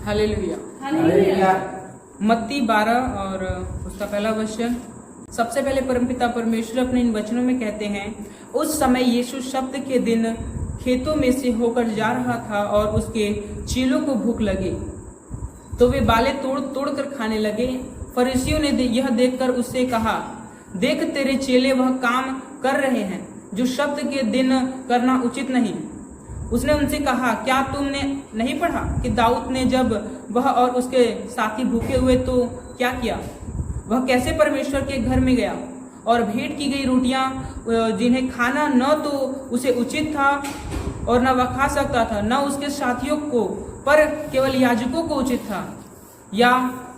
Hallelujah. Hallelujah. मत्ती 12 और उसका पहला वचन। सबसे पहले परमपिता परमेश्वर अपने इन वचनों में कहते हैं, उस समय यीशु शब्द के दिन खेतों में से होकर जा रहा था और उसके चेलों को भूख लगी, तो वे बालें तोड़ तोड़ कर खाने लगे। फरीसियों ने यह देखकर उससे कहा, देख तेरे चेले वह काम कर रहे हैं जो शब्द के दिन करना उचित नहीं। उसने उनसे कहा, क्या तुमने नहीं पढ़ा कि दाऊद ने जब वह और उसके साथी भूखे हुए तो क्या किया? वह कैसे परमेश्वर के घर में गया और भेंट की गई रोटियां जिन्हें खाना न तो उसे उचित था और न वह खा सकता था, न उसके साथियों को, पर केवल याजकों को उचित था। या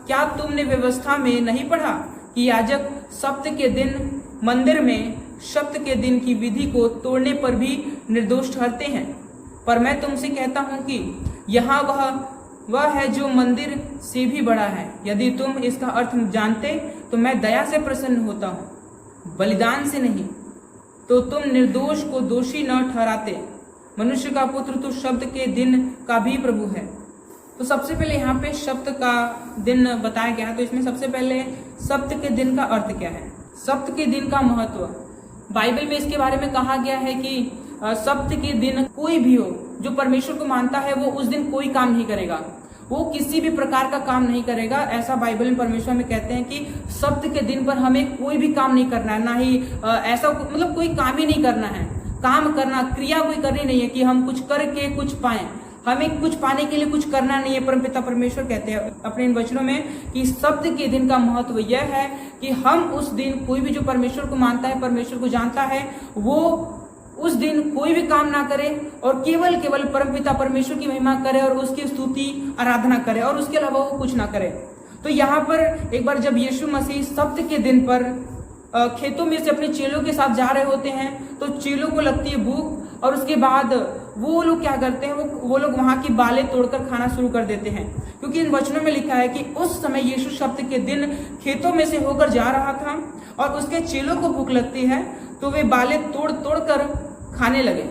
क्या तुमने व्यवस्था में नहीं पढ़ा कि याजक सब्त के दिन मंदिर में सब्त के दिन की विधि को तोड़ने पर भी निर्दोष ठहरते हैं? पर मैं तुमसे कहता हूं कि यहाँ वह है जो मंदिर से भी बड़ा है। यदि तुम इसका अर्थ जानते तो मैं दया से प्रसन्न होता हूँ, बलिदान से नहीं, तो तुम निर्दोष को दोषी न ठहराते। मनुष्य का पुत्र तो शब्द के दिन का भी प्रभु है। तो सबसे पहले यहाँ पे शब्द का दिन बताया गया है। तो इसमें सबसे पहले सब्त के दिन का अर्थ क्या है, सब्त के दिन का महत्व। बाइबल में इसके बारे में कहा गया है कि सब्त के दिन कोई भी हो जो परमेश्वर को मानता है वो उस दिन कोई काम नहीं करेगा, वो किसी भी प्रकार का काम नहीं करेगा। ऐसा बाइबल में परमेश्वर में कहते हैं कि सब्त के दिन पर हमें कोई भी काम नहीं करना है, ना ही ऐसा मतलब कोई काम ही नहीं करना है। काम करना, क्रिया कोई करनी नहीं है कि हम कुछ करके कुछ पाएं, हमें कुछ पाने के लिए कुछ करना नहीं है। परमपिता परमेश्वर कहते हैं अपने इन वचनों में कि सब्त के दिन का महत्व यह है कि हम उस दिन, कोई भी जो परमेश्वर को मानता है, परमेश्वर को जानता है, वो उस दिन कोई भी काम ना करे और केवल परमपिता परमेश्वर की महिमा करे और उसकी स्तुति आराधना करे और उसके अलावा वो कुछ ना करे। तो यहाँ पर एक बार जब यीशु मसीह सब्त के दिन पर खेतों में से अपने चेलों के साथ जा रहे होते हैं तो चेलों को लगती है भूख और उसके बाद वो लोग क्या करते हैं, वो लोग वहां की बालें तोड़कर खाना शुरू कर देते हैं। क्योंकि इन वचनों में लिखा है कि उस समय यीशु शब्द के दिन खेतों में से होकर जा रहा था और उसके चेलों को भूख लगती है तो वे बालें तोड़ तोड़ कर खाने लगे।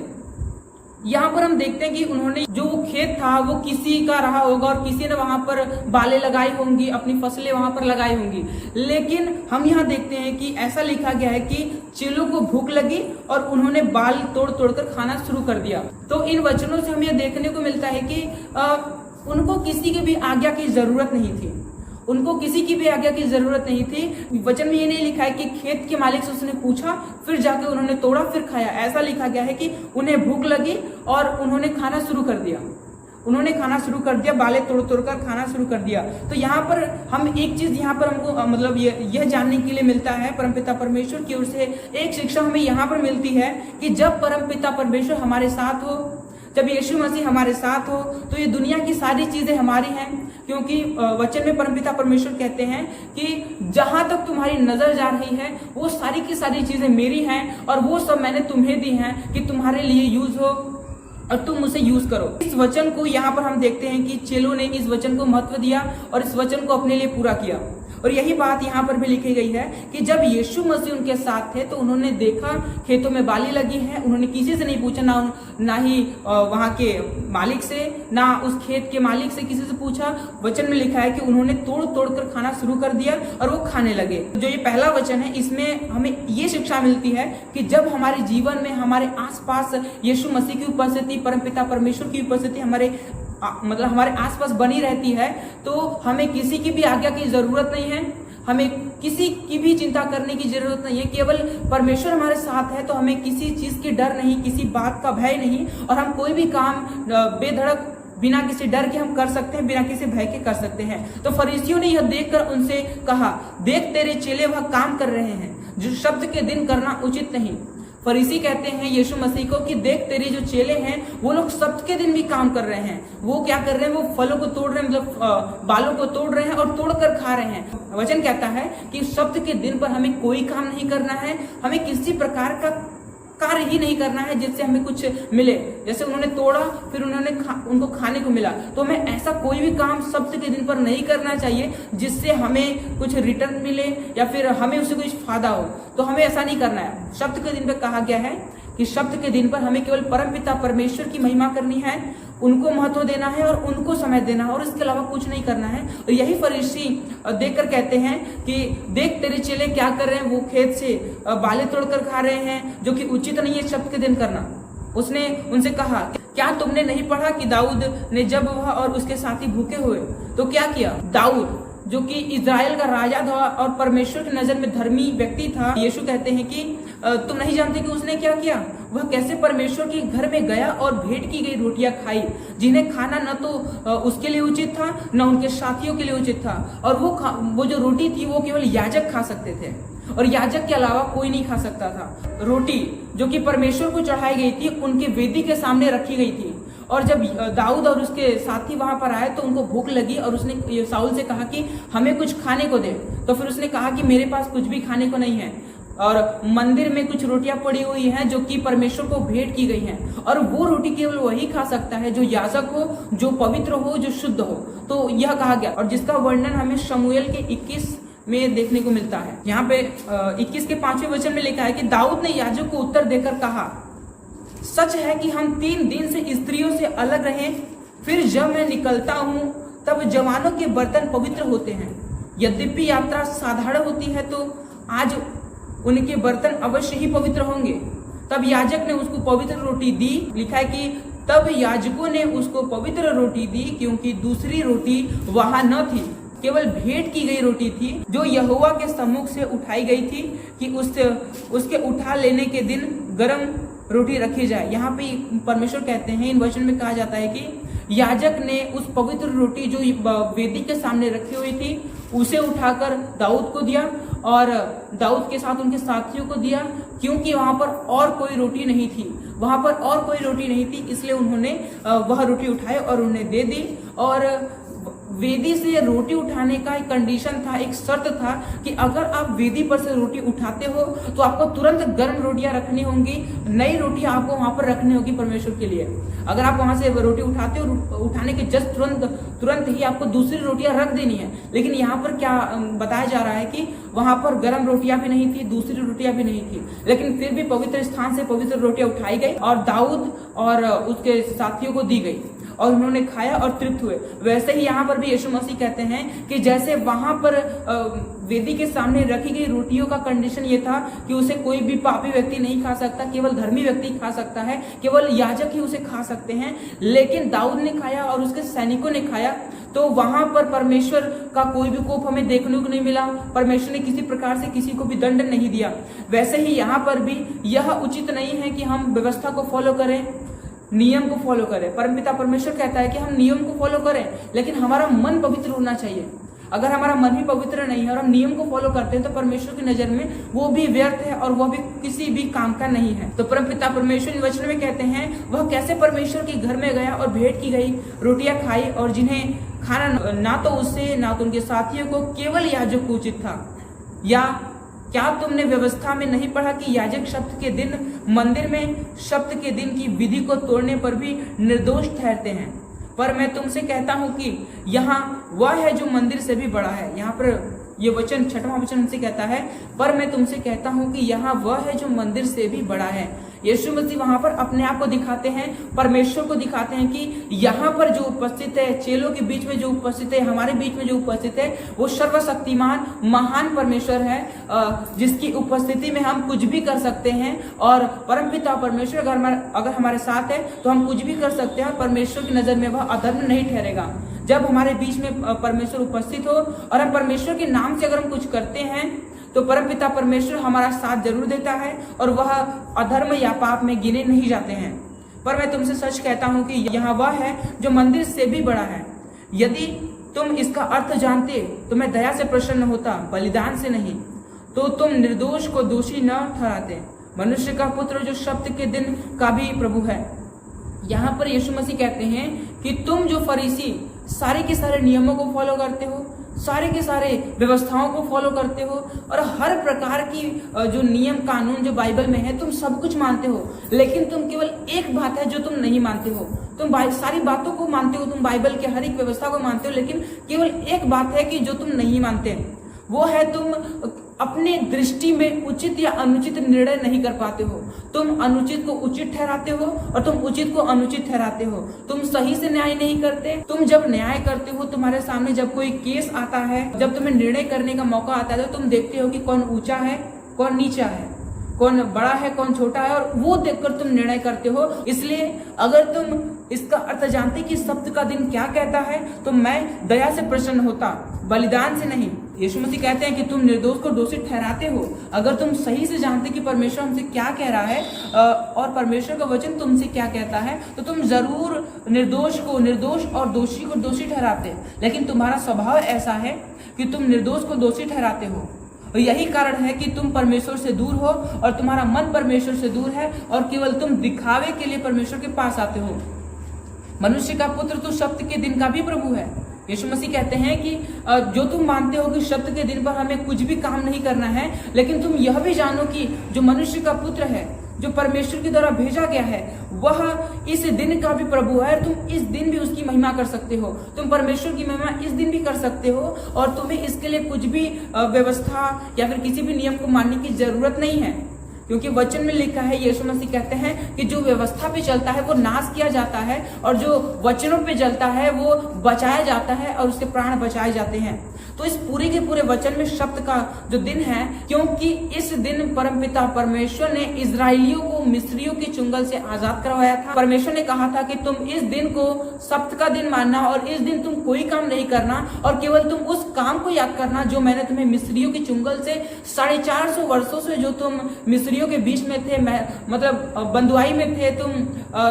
यहाँ पर हम देखते हैं कि उन्होंने जो खेत था वो किसी का रहा होगा और किसी ने वहां पर बालें लगाई होंगी, अपनी फसलें वहां पर लगाई होंगी। लेकिन हम यहाँ देखते हैं कि ऐसा लिखा गया है कि चेलों को भूख लगी और उन्होंने बाल तोड़ तोड़ कर खाना शुरू कर दिया। तो इन वचनों से हमें यह देखने को मिलता है कि उनको किसी की भी आज्ञा की जरूरत नहीं थी, उनको किसी की भी आज्ञा की जरूरत नहीं थी। वचन में ये नहीं लिखा है कि खेत के मालिक से उसने पूछा फिर जाके उन्होंने तोड़ा फिर खाया। ऐसा लिखा गया है कि उन्हें भूख लगी और उन्होंने खाना शुरू कर दिया, उन्होंने खाना शुरू कर दिया, बालें तोड़ तोड़ कर खाना शुरू कर दिया। तो यहाँ पर हम एक चीज यहाँ पर हमको मतलब यह जानने के लिए मिलता है परमपिता परमेश्वर की ओर से एक शिक्षा हमें यहाँ पर मिलती है कि जब परमपिता परमेश्वर हमारे साथ हो, जब यीशु मसीह हमारे साथ हो, तो ये दुनिया की सारी चीजें हमारी हैं। क्योंकि वचन में परमपिता परमेश्वर कहते हैं कि जहां तक तुम्हारी नजर जा रही है वो सारी की सारी चीजें मेरी हैं और वो सब मैंने तुम्हें दी हैं कि तुम्हारे लिए यूज हो और तुम उसे यूज करो। इस वचन को यहाँ पर हम देखते हैं कि चेलों ने इस वचन को महत्व दिया और इस वचन को अपने लिए पूरा किया। और यही बात यहाँ पर भी लिखी गई है कि जब यीशु मसीह उनके साथ थे तो उन्होंने देखा खेतों में बाली लगी है, उन्होंने किसी से नहीं पूछा, ना ही वहां के मालिक से, ना उस खेत के मालिक से किसी से पूछा। वचन में लिखा है कि उन्होंने तोड़ तोड़ कर खाना शुरू कर दिया और वो खाने लगे। जो ये पहला वचन है इसमें हमें ये शिक्षा मिलती है कि जब हमारे जीवन में हमारे आसपास यीशु मसीह की उपस्थिति, परमपिता परमेश्वर की उपस्थिति हमारे आसपास बनी रहती है तो हमें किसी की भी आज्ञा की जरूरत नहीं है, हमें किसी की भी चिंता करने की जरूरत नहीं है। केवल परमेश्वर हमारे साथ है तो हमें किसी चीज की डर नहीं, किसी बात का भय नहीं और हम कोई भी काम बेधड़क बिना किसी डर के हम कर सकते हैं, बिना किसी भय के कर सकते हैं। तो फरीसियों ने यह देखकर उनसे कहा, देख तेरे चेले वह काम कर रहे हैं जो शब्द के दिन करना उचित नहीं। फरीसी कहते हैं यीशु मसीह को कि देख तेरे जो चेले हैं वो लोग सब्त के दिन भी काम कर रहे हैं। वो क्या कर रहे हैं, वो फलों को तोड़ रहे हैं, मतलब बालों को तोड़ रहे हैं और तोड़कर खा रहे हैं। वचन कहता है कि सब्त के दिन पर हमें कोई काम नहीं करना है, हमें किसी प्रकार का कार्य ही नहीं करना है जिससे हमें कुछ मिले। जैसे उन्होंने तोड़ा फिर उन्होंने उनको खाने को मिला, तो हमें ऐसा कोई भी काम सब्त के दिन पर नहीं करना चाहिए जिससे हमें कुछ रिटर्न मिले या फिर हमें उससे कुछ फायदा हो। तो हमें ऐसा नहीं करना है। सब्त के दिन पर कहा गया है कि शब्द के दिन पर हमें केवल परमपिता परमेश्वर की महिमा करनी है, उनको महत्व देना है और उनको समय देना है और इसके अलावा कुछ नहीं करना है। और यही फरीसी देखकर कहते हैं कि देख तेरे चेले क्या कर रहे हैं, वो खेत से बाले तोड़कर खा रहे हैं, जो कि उचित नहीं है शब्द के दिन करना। उसने उनसे कहा, क्या तुमने नहीं पढ़ा कि दाऊद ने जब वह और उसके साथी भूखे हुए तो क्या किया? दाऊद जो कि इज़राइल का राजा था और परमेश्वर की नजर में धर्मी व्यक्ति था, यीशु कहते हैं कि तुम नहीं जानते कि उसने क्या किया? वह कैसे परमेश्वर के घर में गया और भेंट की गई रोटियां खाई, जिन्हें खाना न तो उसके लिए उचित था न उनके साथियों के लिए उचित था। और वो जो रोटी थी वो केवल याजक खा सकते थे और याजक के अलावा कोई नहीं खा सकता था। रोटी जो कि परमेश्वर को चढ़ाई गई थी उनके वेदी के सामने रखी गई थी। और जब दाऊद और उसके साथी वहां पर आए तो उनको भूख लगी और उसने साउल से कहा कि हमें कुछ खाने को दे। तो फिर उसने कहा कि मेरे पास कुछ भी खाने को नहीं है और मंदिर में कुछ रोटियां पड़ी हुई हैं जो कि परमेश्वर को भेंट की गई हैं, और वो रोटी केवल वही खा सकता है जो याजक हो, जो पवित्र हो, जो शुद्ध हो। तो यह कहा गया, और जिसका वर्णन हमें शमूएल के 21 में देखने को मिलता है। यहाँ पे 21 के 5वें वचन में लिखा है कि दाऊद ने याजक को उत्तर देकर कहा, सच है कि हम 3 दिन से स्त्रियों से अलग रहे, फिर जब मैं निकलता हूँ तब जवानों के बर्तन पवित्र होते हैं। यद्यपि यात्रा साधारण होती है तो आज उनके बर्तन अवश्य ही पवित्र होंगे। तब याजक ने उसको पवित्र रोटी दी। लिखा है कि तब याजकों ने उसको पवित्र रोटी दी क्योंकि दूसरी रोटी वहां न थी, केवल भेंट की गई रोटी थी जो यहोवा के सम्मुख से उठाई गई थी कि उसके उठा लेने के दिन गर्म रोटी रखी जाए। यहाँ पे परमेश्वर कहते हैं, इन वचन में कहा जाता है कि याजक ने उस पवित्र रोटी जो वेदी के सामने रखी हुई थी उसे उठाकर दाऊद को दिया और दाऊद के साथ उनके साथियों को दिया, क्योंकि वहां पर और कोई रोटी नहीं थी। वहां पर और कोई रोटी नहीं थी, इसलिए उन्होंने वह रोटी उठाई और उन्हें दे दी। और वेदी से रोटी उठाने का एक कंडीशन था, एक शर्त था कि अगर आप वेदी पर से रोटी उठाते हो तो आपको तुरंत गर्म रोटियां रखनी होंगी, नई रोटियां आपको वहां पर रखनी होगी परमेश्वर के लिए। अगर आप वहां से रोटी उठाते हो, उठाने के जस्ट तुरंत ही आपको दूसरी रोटियां रख देनी है। लेकिन यहाँ पर क्या बताया जा रहा है कि वहां पर गर्म रोटियां भी नहीं थी, दूसरी रोटियां भी नहीं थी, लेकिन फिर भी पवित्र स्थान से पवित्र रोटियां उठाई गई और दाऊद और उसके साथियों को दी गई और उन्होंने खाया और तृप्त हुए। वैसे ही यहाँ पर भी यीशु मसीह कहते हैं कि जैसे वहां पर वेदी के सामने रखी गई रोटियों का कंडीशन ये था कि उसे कोई भी पापी व्यक्ति नहीं खा सकता, केवल धर्मी व्यक्ति खा सकता है, केवल याजक ही उसे खा सकते हैं। लेकिन दाऊद ने खाया और उसके सैनिकों ने खाया तो वहां पर परमेश्वर का कोई भी कोप हमें देखने को नहीं मिला। परमेश्वर ने किसी प्रकार से किसी को भी दंड नहीं दिया। वैसे ही यहाँ पर भी यह उचित नहीं है कि हम व्यवस्था को फॉलो करें, नियम को फॉलो करें। परमपिता परमेश्वर कहता है कि हम नियम को फॉलो करें, लेकिन हमारा मन पवित्र होना चाहिए। अगर हमारा मन ही पवित्र नहीं है और हम नियम को फॉलो करते हैं तो परमेश्वर की नजर में वो भी व्यर्थ है और वह भी किसी भी काम का नहीं है। तो परमपिता परमेश्वर इन वचन में कहते हैं, वह कैसे परमेश्वर के घर में गया और भेंट की गई रोटियां खाई और जिन्हें खाना ना तो उससे ना तो उनके साथियों को, केवल याजक को उचित था। या क्या तुमने व्यवस्था में नहीं पढ़ा कि याजक शब्द के दिन, मंदिर में शब्द के दिन की विधि को तोड़ने पर भी निर्दोष ठहरते हैं? पर मैं तुमसे कहता हूं कि यहाँ वह है जो मंदिर से भी बड़ा है। यहाँ पर ये वचन 6वां वचन हमसे कहता है, पर मैं तुमसे कहता हूं कि यहाँ वह है जो मंदिर से भी बड़ा है। यीशु मसीह वहां पर अपने आप को दिखाते हैं, परमेश्वर को दिखाते हैं कि यहाँ पर जो उपस्थित है, चेलों के बीच में जो उपस्थित है, हमारे बीच में जो उपस्थित है, वो सर्वशक्तिमान महान परमेश्वर है, जिसकी उपस्थिति में हम कुछ भी कर सकते हैं। और परमपिता परमेश्वर अगर हमारे साथ है तो हम कुछ भी कर सकते हैं और परमेश्वर की नजर में वह अधर्म नहीं ठहरेगा। जब हमारे बीच में परमेश्वर उपस्थित हो और हम परमेश्वर के नाम से अगर हम कुछ करते हैं तो परमपिता परमेश्वर हमारा साथ जरूर देता है और वह अधर्म या पाप में गिने नहीं जाते हैं। पर मैं तुमसे सच कहता हूं कि यहाँ वह है जो मंदिर से भी बड़ा है। यदि तुम इसका अर्थ जानते तो मैं दया से प्रसन्न होता, बलिदान से नहीं, तो तुम निर्दोष को दोषी न ठहराते। मनुष्य का पुत्र जो शब्द के दिन का भी प्रभु है। यहाँ पर यीशु मसीह कहते हैं कि तुम जो फरीसी सारे के सारे नियमों को फॉलो करते हो, सारे के सारे व्यवस्थाओं को फॉलो करते हो और हर प्रकार की जो नियम कानून जो बाइबल में है तुम सब कुछ मानते हो, लेकिन तुम केवल एक बात है जो तुम नहीं मानते हो। तुम सारी बातों को मानते हो, तुम बाइबल के हर एक व्यवस्था को मानते हो, लेकिन केवल एक बात है कि जो तुम नहीं मानते, वो है तुम अपने दृष्टि में उचित या अनुचित निर्णय नहीं कर पाते हो। तुम अनुचित को उचित ठहराते हो और तुम उचित को अनुचित ठहराते हो। तुम सही से न्याय नहीं करते। तुम जब न्याय करते हो, तुम्हारे सामने जब कोई केस आता है, जब तुम्हें निर्णय करने का मौका आता है, तो तुम देखते हो कि कौन ऊंचा है, कौन नीचा है, कौन बड़ा है, कौन छोटा है, और वो देखकर तुम निर्णय करते हो। इसलिए अगर तुम इसका अर्थ जानते कि सप्त का दिन क्या कहता है, तो मैं दया से प्रसन्न होता, बलिदान से नहीं। यीशु मसीह कहते हैं कि तुम निर्दोष को दोषी ठहराते हो। अगर तुम सही से जानते कि परमेश्वर हमसे क्या कह रहा है और परमेश्वर का वचन तुमसे क्या कहता है, तो तुम जरूर निर्दोष को निर्दोष और दोषी को दोषी ठहराते। लेकिन तुम्हारा स्वभाव ऐसा है कि तुम निर्दोष को दोषी ठहराते हो, और यही कारण है कि तुम परमेश्वर से दूर हो और तुम्हारा मन परमेश्वर से दूर है, और केवल तुम दिखावे के लिए परमेश्वर के पास आते हो। मनुष्य का पुत्र तो सप्त के दिन का भी प्रभु है। यीशु मसीह कहते हैं कि जो तुम मानते हो कि सप्त के दिन पर हमें कुछ भी काम नहीं करना है, लेकिन तुम यह भी जानो कि जो मनुष्य का पुत्र है, जो परमेश्वर के द्वारा भेजा गया है, वह इस दिन का भी प्रभु है। तुम इस दिन भी उसकी महिमा कर सकते हो। तुम परमेश्वर की महिमा इस दिन भी कर सकते हो, और तुम्हें इसके लिए कुछ भी व्यवस्था या फिर किसी भी नियम को मानने की जरूरत नहीं है, क्योंकि वचन में लिखा है, यीशु मसीह कहते हैं कि जो व्यवस्था पे चलता है वो नाश किया जाता है, और जो वचनों पे चलता है वो बचाया जाता है और उसके प्राण बचाए जाते हैं। तो इस पूरे के पूरे वचन में सप्त का जो दिन है, क्योंकि इस दिन परमपिता परमेश्वर ने इजराइलियों को मिस्रियों के चुंगल से आजाद करवाया था। परमेश्वर ने कहा था कि तुम इस दिन को सप्त का दिन मानना, और इस दिन तुम कोई काम नहीं करना, और केवल तुम उस काम को याद करना जो मैंने तुम्हें मिस्रियों के चुंगल से 450 वर्षों से, जो तुम मिस्रियों के बीच में थे, मतलब बंधुआई में थे, तुम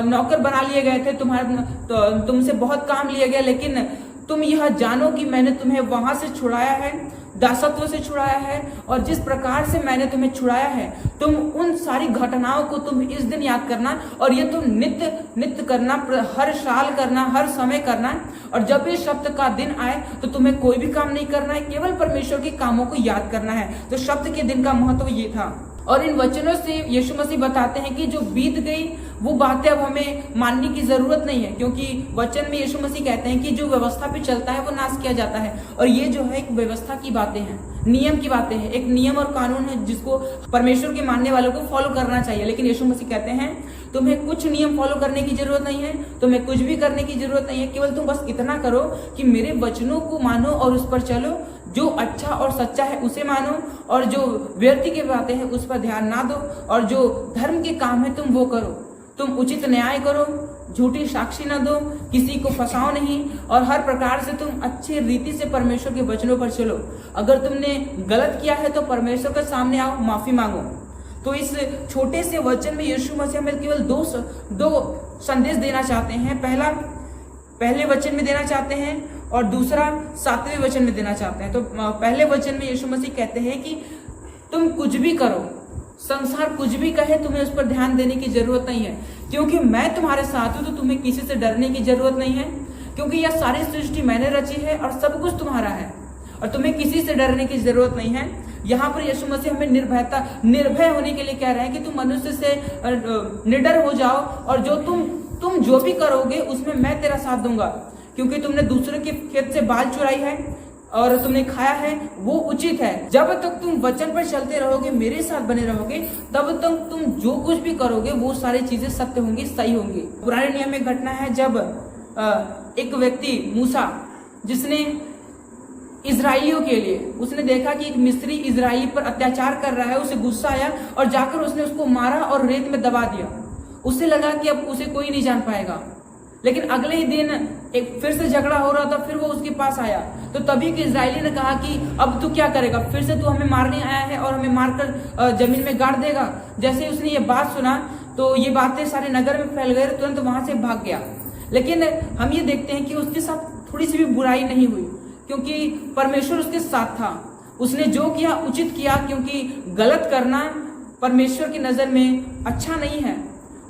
नौकर बना लिए गए थे, तुमसे बहुत काम लिया गया, लेकिन तुम यह जानो कि मैंने तुम्हें वहां से छुड़ाया है, दासत्व से छुड़ाया है, और जिस प्रकार से मैंने तुम्हें छुड़ाया है, तुम उन सारी घटनाओं को तुम इस दिन याद करना, और ये तुम नित्य करना, हर साल करना, हर समय करना। और जब ये सप्त का दिन आए तो तुम्हें कोई भी काम नहीं करना है, केवल परमेश्वर के कामों को याद करना है। तो सप्त के दिन का महत्व ये था। और इन वचनों से यीशु मसीह बताते हैं कि जो बीत गई वो बातें अब हमें मानने की जरूरत नहीं है, क्योंकि वचन में यीशु मसीह कहते हैं कि जो व्यवस्था पे चलता है वो नाश किया जाता है। और ये जो है एक व्यवस्था की बातें हैं, नियम की बातें हैं, एक नियम और कानून है जिसको परमेश्वर के मानने वालों को फॉलो करना चाहिए। लेकिन यीशु मसीह कहते हैं तुम्हें कुछ नियम फॉलो करने की जरूरत नहीं है, तुम्हें कुछ भी करने की जरूरत नहीं है, केवल तुम बस इतना करो कि मेरे वचनों को मानो और उस पर चलो। जो अच्छा और सच्चा है उसे मानो, और जो व्यर्थ की बातें हैं उस पर ध्यान ना दो, और जो धर्म के काम है तुम वो करो। तुम उचित न्याय करो, झूठी साक्षी न दो, किसी को फंसाओ नहीं, और हर प्रकार से तुम अच्छी रीति से परमेश्वर के वचनों पर चलो। अगर तुमने गलत किया है तो परमेश्वर के सामने आओ, माफी मांगो। तो इस छोटे से वचन में यीशु मसीह हमें केवल दो संदेश देना चाहते हैं। पहले वचन में देना चाहते हैं, और दूसरा 7वें वचन में देना चाहते हैं। तो पहले वचन में यीशु मसीह कहते हैं कि तुम कुछ भी करो, संसार कुछ भी कहे, तुम्हें उस पर ध्यान देने की जरूरत नहीं है, क्योंकि मैं तुम्हारे साथ हूं। तो तुम्हें किसी से डरने की जरूरत नहीं है, क्योंकि यह सारी सृष्टि मैंने रची है और सब कुछ तुम्हारा है, और तुम्हें किसी से डरने की जरूरत नहीं है। यहाँ पर यीशु मसीह हमें निर्भय होने के लिए कह रहे हैं कि तुम मनुष्य से निडर हो जाओ, और जो तुम जो भी करोगे उसमें मैं तेरा साथ दूंगा, क्योंकि तुमने दूसरे के खेत से बाल चुराई है और तुमने खाया है, वो उचित है। जब तक तुम वचन पर चलते रहोगे, मेरे साथ बने रहोगे, तब तक तुम जो कुछ भी करोगे वो सारी चीजें सत्य होंगी, सही होंगी। पुराने नियम में घटना है जब एक व्यक्ति मूसा, जिसने इजराइलियों के लिए, उसने देखा कि एक मिस्री इजराइली पर अत्याचार कर रहा है, उसे गुस्सा आया और जाकर उसने उसको मारा और रेत में दबा दिया। उसे लगा कि अब उसे कोई नहीं जान पाएगा, लेकिन अगले ही दिन एक फिर से झगड़ा हो रहा था, फिर वो उसके पास आया। तो तभी के इजराइली ने कहा कि अब तू क्या करेगा, फिर से तू हमें मारने आया है और हमें मारकर जमीन में गाड़ देगा। जैसे उसने ये बात सुना तो ये बातें सारे नगर में फैल गए, तुरंत वहां से भाग गया। लेकिन हम ये देखते हैं कि उसके साथ थोड़ी सी भी बुराई नहीं हुई, क्योंकि परमेश्वर उसके साथ था। उसने जो किया उचित किया, क्योंकि गलत करना परमेश्वर की नजर में अच्छा नहीं है।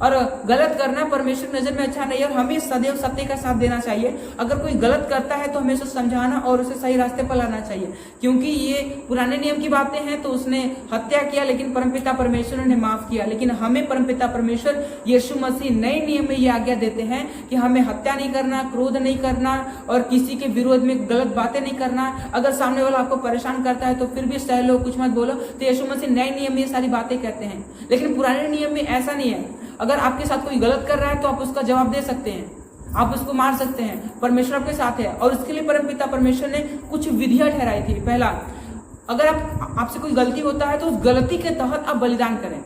और गलत करना परमेश्वर की नजर में अच्छा नहीं है और हमें सदैव सत्य का साथ देना चाहिए। अगर कोई गलत करता है तो हमें उसे समझाना और उसे सही रास्ते पर लाना चाहिए, क्योंकि ये पुराने नियम की बातें हैं। तो उसने हत्या किया लेकिन परमपिता परमेश्वर ने माफ किया, लेकिन हमें परमपिता परमेश्वर यीशु मसीह नए नियम में ये आज्ञा देते हैं कि हमें हत्या नहीं करना, क्रोध नहीं करना और किसी के विरोध में गलत बातें नहीं करना। अगर सामने वाला आपको परेशान करता है तो फिर भी सह लो, कुछ मत बोलो। तो यीशु मसीह नए नियम में ये सारी बातें कहते हैं, लेकिन पुराने नियम में ऐसा नहीं है। अगर आपके साथ कोई गलत कर रहा है तो आप उसका जवाब दे सकते हैं, आप उसको मार सकते हैं, परमेश्वर आपके साथ है। और उसके लिए परमपिता परमेश्वर ने कुछ विधियां ठहराई थी। पहला, अगर आपसे कोई गलती होता है तो उस गलती के तहत आप बलिदान करें।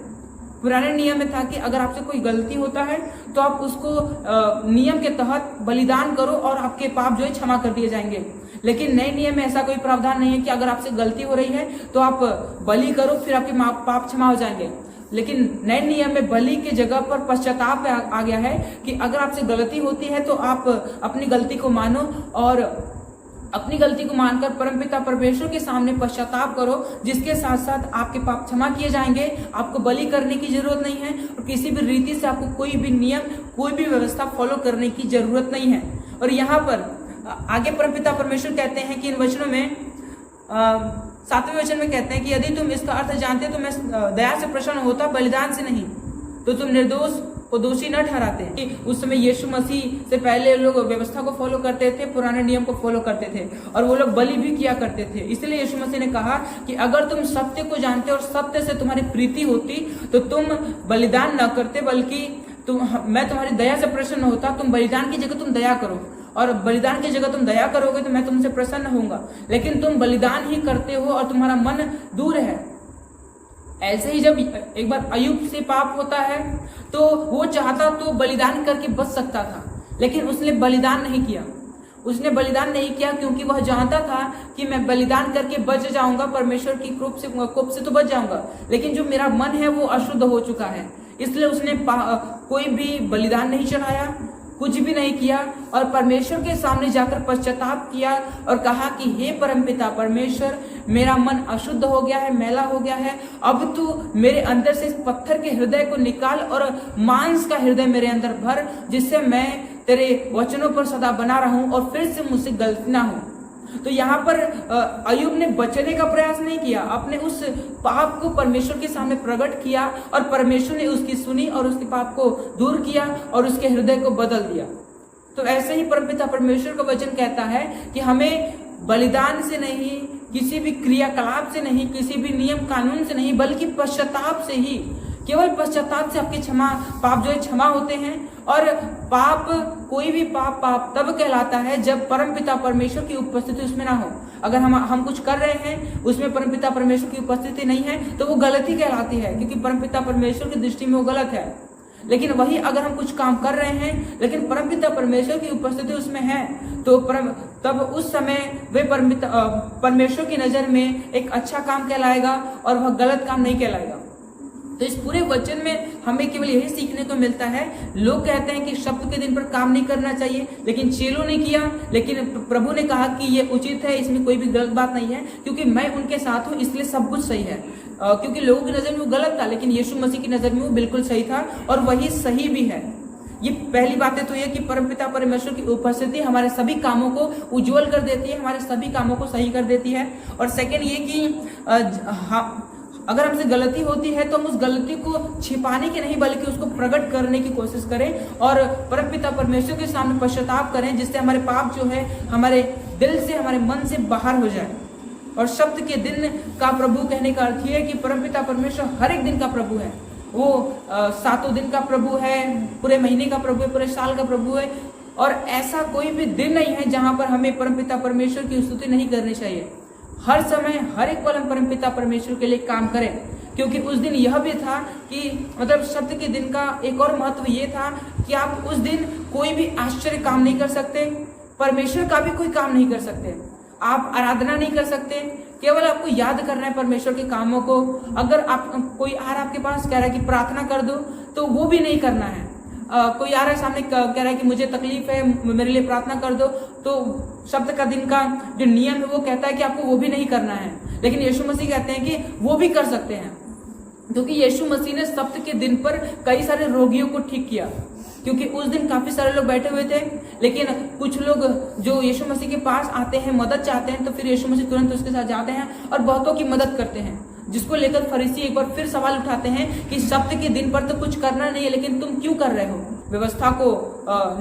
पुराने नियम में था कि अगर आपसे कोई गलती होता है तो आप उसको नियम के तहत बलिदान करो और आपके पाप जो है क्षमा कर दिए जाएंगे। लेकिन नए नियम में ऐसा कोई प्रावधान नहीं है कि अगर आपसे गलती हो रही है तो आप बलि करो फिर आपके पाप क्षमा हो जाएंगे। लेकिन नए नियम में बलि के जगह पर पश्चाताप आ गया है कि अगर आपसे गलती होती है तो आप अपनी गलती को मानो और अपनी गलती को मानकर परमपिता परमेश्वर के सामने पश्चाताप करो, जिसके साथ साथ आपके पाप क्षमा किए जाएंगे। आपको बलि करने की जरूरत नहीं है और किसी भी रीति से आपको कोई भी नियम, कोई भी व्यवस्था फॉलो करने की जरूरत नहीं है। और यहाँ पर आगे परमपिता परमेश्वर कहते हैं कि इन वचनों में 7वें वचन में कहते हैं कि यदि तुम इसका अर्थ जानते तो मैं दया से प्रसन्न होता, बलिदान से नहीं, तो तुम निर्दोष को दोषी न ठहराते। कि उस समय यीशु मसीह से पहले लोग व्यवस्था को फॉलो करते थे, पुराने नियम को फॉलो करते थे और वो लोग बलि भी किया करते थे। इसलिए यीशु मसीह ने कहा कि अगर तुम सत्य को जानते और सत्य से तुम्हारी प्रीति होती तो तुम बलिदान न करते, बल्कि मैं तुम्हारी दया से प्रसन्न होता। तुम बलिदान की जगह तुम दया करो और बलिदान की जगह तुम दया करोगे तो मैं तुमसे प्रसन्न होऊंगा। लेकिन तुम बलिदान ही करते हो और तुम्हारा मन दूर है। ऐसे ही जब एक बार अय्यूब से पाप होता है तो वो चाहता तो बलिदान करके बच सकता था, लेकिन उसने बलिदान नहीं किया। उसने बलिदान नहीं किया क्योंकि वह जानता था कि मैं बलिदान करके बच जाऊंगा, परमेश्वर की कोप से तो बच जाऊंगा, लेकिन जो मेरा मन है वो अशुद्ध हो चुका है। इसलिए उसने कोई भी बलिदान नहीं चढ़ाया, कुछ भी नहीं किया और परमेश्वर के सामने जाकर पश्चाताप किया और कहा कि हे परमपिता परमेश्वर, मेरा मन अशुद्ध हो गया है, मैला हो गया है। अब तू मेरे अंदर से इस पत्थर के हृदय को निकाल और मांस का हृदय मेरे अंदर भर, जिससे मैं तेरे वचनों पर सदा बना रहूं और फिर से मुझसे गलती ना हो। तो यहाँ पर अय्यूब ने बचने का प्रयास नहीं किया, अपने उस पाप को परमेश्वर के सामने प्रकट किया और परमेश्वर ने उसकी सुनी और उसके पाप को दूर किया और उसके हृदय को बदल दिया। तो ऐसे ही परमपिता परमेश्वर का वचन कहता है कि हमें बलिदान से नहीं, किसी भी क्रियाकलाप से नहीं, किसी भी नियम कानून से नहीं, बल्कि पश्चाताप से ही, केवल पश्चाताप से आपके पाप जो है क्षमा होते हैं। और पाप, कोई भी पाप तब कहलाता है जब परमपिता परमेश्वर की उपस्थिति उसमें ना हो। अगर हम कुछ कर रहे हैं उसमें परमपिता परमेश्वर की उपस्थिति नहीं है तो वो गलती कहलाती है, क्योंकि परमपिता परमेश्वर की दृष्टि में वो गलत है। लेकिन वही अगर हम कुछ काम कर रहे हैं लेकिन परमपिता परमेश्वर की उपस्थिति उसमें है तो तब उस समय वे परमेश्वर की नजर में एक अच्छा काम कहलाएगा और वह गलत काम नहीं कहलाएगा। तो इस पूरे वचन में हमें केवल यही सीखने को मिलता है। लोग कहते हैं कि शब्द के दिन पर काम नहीं करना चाहिए, लेकिन चेलों ने किया, लेकिन प्रभु ने कहा कि ये उचित है, इसमें कोई भी गलत बात नहीं है, क्योंकि मैं उनके साथ हूं इसलिए सब कुछ सही है। क्योंकि लोगों की नजर में वो गलत था, लेकिन यीशु मसीह की नजर में वो बिल्कुल सही था और वही सही भी है। ये पहली बातें तो ये कि परमपिता परमेश्वर की उपस्थिति हमारे सभी कामों को उज्जवल कर देती है, हमारे सभी कामों को सही कर देती है। और सेकंड ये कि अगर हमसे गलती होती है तो हम उस गलती को छिपाने की नहीं बल्कि उसको प्रकट करने की कोशिश करें और परमपिता परमेश्वर के सामने पश्चाताप करें, जिससे हमारे पाप जो है हमारे दिल से, हमारे मन से बाहर हो जाए। और शब्द के दिन का प्रभु कहने का अर्थ है कि परमपिता परमेश्वर हर एक दिन का प्रभु है। वो 7 दिन का प्रभु है, पूरे महीने का प्रभु है, पूरे साल का प्रभु है। और ऐसा कोई भी दिन नहीं है जहां पर हमें परमपिता परमेश्वर की स्तुति नहीं करनी चाहिए। हर समय, हर एक पल हम परमपिता परमेश्वर के लिए काम करें, क्योंकि उस दिन यह भी था कि मतलब शब्द के दिन का एक और महत्व ये था कि आप उस दिन कोई भी आश्चर्य काम नहीं कर सकते, परमेश्वर का भी कोई काम नहीं कर सकते, आप आराधना नहीं कर सकते, केवल आपको याद करना है परमेश्वर के कामों को। अगर आप कोई आ रहा है आपके पास कह रहा है कि प्रार्थना कर दो, तो वो भी नहीं करना है। कोई आ रहा है सामने कह रहा है कि मुझे तकलीफ है, मेरे लिए प्रार्थना कर दो, तो शब्द का दिन का जो नियम है वो कहता है कि आपको वो भी नहीं करना है। लेकिन यीशु मसीह कहते हैं कि वो भी कर सकते हैं। क्योंकि यीशु मसीह ने सप्त के दिन पर कई सारे रोगियों को ठीक किया, क्योंकि उस दिन काफी सारे लोग बैठे हुए थे, लेकिन कुछ लोग जो यीशु मसीह के पास आते हैं, मदद चाहते हैं, तो फिर यीशु मसीह तुरंत उसके साथ जाते हैं और बहुतों की मदद करते हैं। जिसको लेकर फरीसी एक बार फिर सवाल उठाते हैं कि सप्त के दिन पर तो कुछ करना नहीं है, लेकिन तुम क्यों कर रहे हो, व्यवस्था को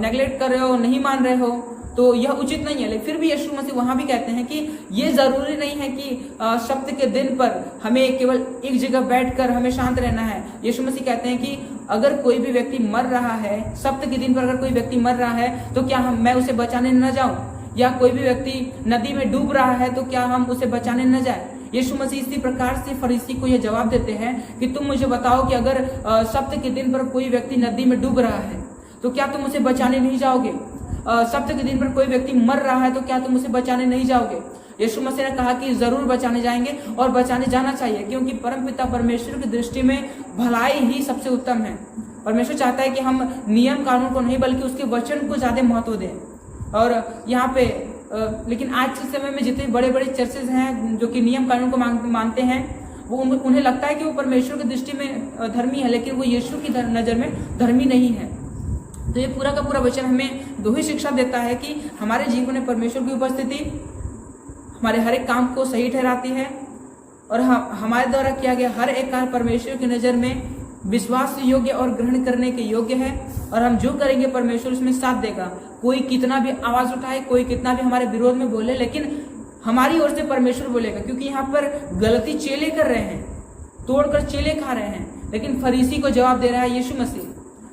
नेग्लेक्ट कर रहे हो, नहीं मान रहे हो, तो यह उचित नहीं है। लेकिन फिर भी यीशु मसीह वहां भी कहते हैं कि ये जरूरी नहीं है कि सप्त के दिन पर हमें केवल एक जगह बैठकर हमें शांत रहना है। यीशु मसीह कहते हैं कि अगर कोई भी व्यक्ति मर रहा है, सप्त के दिन पर अगर कोई व्यक्ति मर रहा है, तो क्या मैं उसे बचाने न जाऊं, या कोई भी व्यक्ति नदी में डूब रहा है तो क्या हम उसे बचाने न जाए। यीशु मसीह इसी प्रकार से फरीसी को यह जवाब देते हैं कि तुम मुझे बताओ कि अगर सप्त के दिन पर कोई व्यक्ति नदी में डूब रहा है तो क्या तुम उसे बचाने नहीं जाओगे। सप्त के दिन पर कोई व्यक्ति मर रहा है तो क्या तुम उसे बचाने नहीं जाओगे। यीशु मसीह ने कहा कि जरूर बचाने जाएंगे और बचाने जाना चाहिए, क्योंकि परमपिता परमेश्वर की दृष्टि में भलाई ही सबसे उत्तम है। परमेश्वर चाहता है कि हम नियम कानून को नहीं बल्कि उसके वचन को ज्यादा महत्व दें। और यहाँ पे लेकिन आज के समय में जितने बड़े बड़े चर्चेज हैं जो कि नियम कानून को मानते हैं, वो उन्हें लगता है कि वो परमेश्वर की दृष्टि में धर्मी है, लेकिन वो यीशु की नजर में धर्मी नहीं है। तो ये पूरा का पूरा वचन हमें दो ही शिक्षा देता है कि हमारे जीवन में परमेश्वर की उपस्थिति हमारे हर एक काम को सही ठहराती है, और हमारे द्वारा किया गया हर एक कार्य परमेश्वर की नजर में विश्वास योग्य और ग्रहण करने के योग्य है। और हम जो करेंगे परमेश्वर उसमें साथ देगा। कोई कितना भी आवाज उठाए, कोई कितना भी हमारे विरोध में बोले, लेकिन हमारी ओर से परमेश्वर बोलेगा। क्योंकि यहाँ पर गलती चेले कर रहे हैं, तोड़कर चेले खा रहे हैं, लेकिन फरीसी को जवाब दे रहा है यीशु मसीह।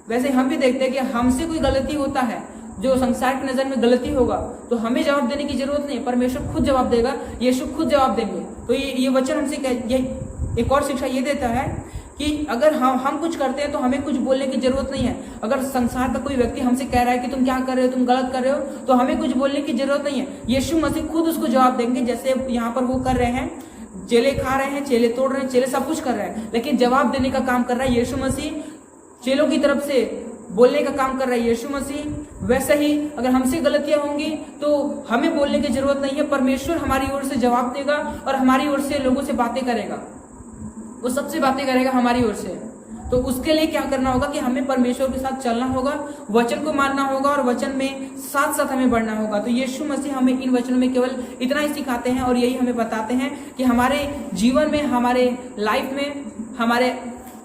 वैसे हम भी देखते हैं कि हमसे कोई गलती होता है, जो संसार की नजर में गलती होगा, तो हमें जवाब देने की जरूरत नहीं, परमेश्वर खुद जवाब देगा, यीशु खुद जवाब देंगे। तो ये वचन हमसे एक और शिक्षा ये देता है कि अगर हम कुछ करते हैं तो हमें कुछ बोलने की जरूरत नहीं है। अगर संसार का कोई व्यक्ति हमसे कह रहा है कि तुम क्या कर रहे हो, तुम गलत कर रहे हो, तो हमें कुछ बोलने की जरूरत नहीं है। यीशु मसीह खुद उसको जवाब देंगे, जैसे यहाँ पर वो कर रहे हैं। चेले खा रहे हैं, चेले तोड़ रहे हैं, चेले सब कुछ कर रहे हैं, लेकिन जवाब देने का काम कर रहा है यीशु मसीह। चेलों की तरफ से बोलने का काम कर रहा है यीशु मसीह। वैसे ही अगर हमसे गलतियां होंगी तो हमें बोलने की जरूरत नहीं है, परमेश्वर हमारी ओर से जवाब देगा और हमारी ओर से लोगों से बातें करेगा। वो सबसे बातें करेगा हमारी ओर से। तो उसके लिए क्या करना होगा कि हमें परमेश्वर के साथ चलना होगा, वचन को मानना होगा और वचन में साथ साथ हमें बढ़ना होगा। तो यीशु मसीह हमें इन वचनों में केवल इतना ही सिखाते हैं और यही हमें बताते हैं कि हमारे जीवन में, हमारे लाइफ में, हमारे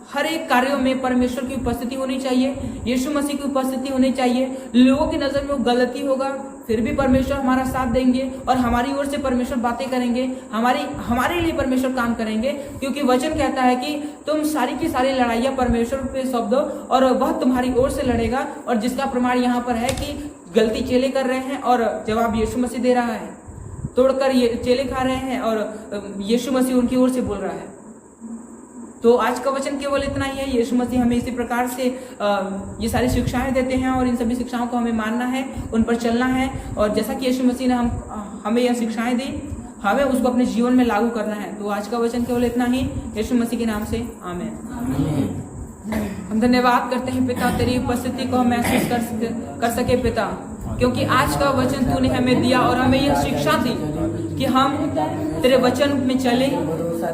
हर एक कार्यों में परमेश्वर की उपस्थिति होनी चाहिए, यीशु मसीह की उपस्थिति होनी चाहिए। लोगों की नजर में वो गलती होगा, फिर भी परमेश्वर हमारा साथ देंगे और हमारी ओर से परमेश्वर बातें करेंगे, हमारे लिए परमेश्वर काम करेंगे। क्योंकि वचन कहता है कि तुम सारी की सारी लड़ाइयां परमेश्वर पे सौंप दो और वह तुम्हारी ओर से लड़ेगा। और जिसका प्रमाण यहाँ पर है कि गलती चेले कर रहे हैं और जवाब यीशु मसीह दे रहा है। तोड़कर ये चेले खा रहे हैं और यीशु मसीह उनकी ओर से बोल रहा है। तो आज का वचन केवल इतना ही है। यीशु मसीह हमें इसी प्रकार से ये सारी शिक्षाएं देते हैं और इन सभी शिक्षाओं को हमें मानना है, उन पर चलना है। और जैसा कि यीशु मसीह ने हमें यह शिक्षाएं दी, हमें उसको अपने जीवन में लागू करना है। तो आज का वचन केवल इतना ही। यीशु मसीह के नाम से आमीन। हम धन्यवाद करते हैं पिता, तेरी उपस्थिति को हम महसूस कर सके पिता, क्योंकि आज का वचन तूने हमें दिया और हमें यह शिक्षा दी कि हम तेरे वचन में चले,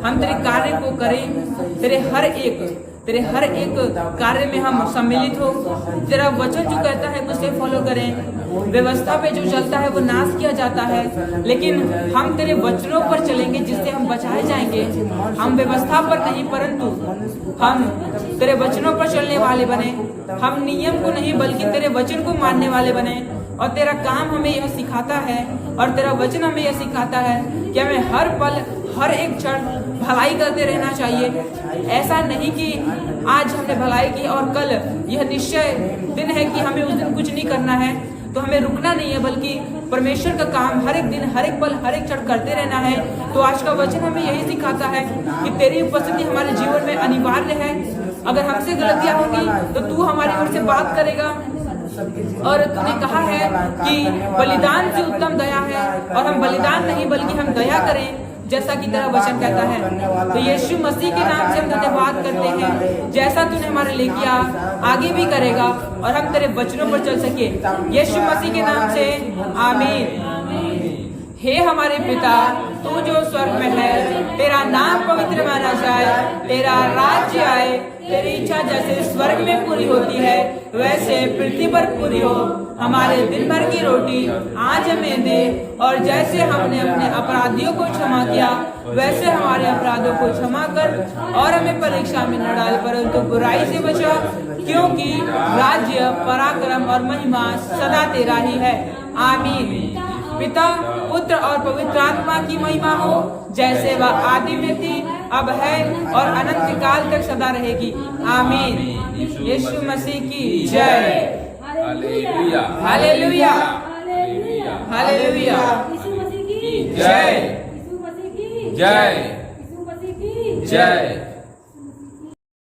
हम तेरे कार्य को करें, तेरे हर एक कार्य में हम सम्मिलित हो। तेरा वचन जो कहता है उसे फॉलो करें। व्यवस्था पे जो चलता है वो नाश किया जाता है, लेकिन हम तेरे वचनों पर चलेंगे जिससे हम बचाए जाएंगे। हम व्यवस्था पर नहीं परंतु हम तेरे वचनों पर चलने वाले बने। हम नियम को नहीं बल्कि तेरे वचन को मानने वाले बने। और तेरा काम हमें यह सिखाता है और तेरा वचन हमें यह सिखाता है कि हमें हर पल हर एक क्षण भलाई करते रहना चाहिए। ऐसा नहीं कि आज हमने भलाई की और कल यह निश्चय दिन है कि हमें उस दिन कुछ नहीं करना है, तो हमें रुकना नहीं है, बल्कि परमेश्वर का काम हर एक दिन, हर एक पल, हर एक क्षण करते रहना है। तो आज का वचन हमें यही सिखाता है कि तेरी उपस्थिति हमारे जीवन में अनिवार्य है। अगर हमसे गलतियां होंगी तो तू हमारी ओर से बात करेगा। और तूने कहा है कि बलिदान से उत्तम दया है, और हम बलिदान नहीं बल्कि हम दया करें जैसा कि तेरा वचन कहता है। तो यीशु मसीह के नाम से हम धन्यवाद करते हैं, जैसा तूने हमारे लिए किया आगे भी करेगा और हम तेरे वचनों पर चल सके। यीशु मसीह के नाम से आमीन। हे हमारे पिता, तू जो स्वर्ग में है, तेरा नाम पवित्र माना जाए, तेरा राज्य आए, तेरी इच्छा जैसे स्वर्ग में पूरी होती है वैसे पृथ्वी पर पूरी हो। हमारे दिन भर की रोटी आज हमें दे, और जैसे हमने अपने अपराधियों को क्षमा किया वैसे हमारे अपराधों को क्षमा कर, और हमें परीक्षा में न डाल परंतु बुराई से बचा, क्योंकि राज्य, पराक्रम और महिमा सदा तेरा ही है। आमीन। पिता, पुत्र और पवित्र आत्मा की महिमा हो, जैसे वह आदि में थी, अब है और अनंत काल तक सदा रहेगी। आमीन। यीशु मसीह की जय। हालेलुया, हालेलुया, हालेलुया, यीशु मसीह की जय, यीशु मसीह की जय, यीशु मसीह की जय।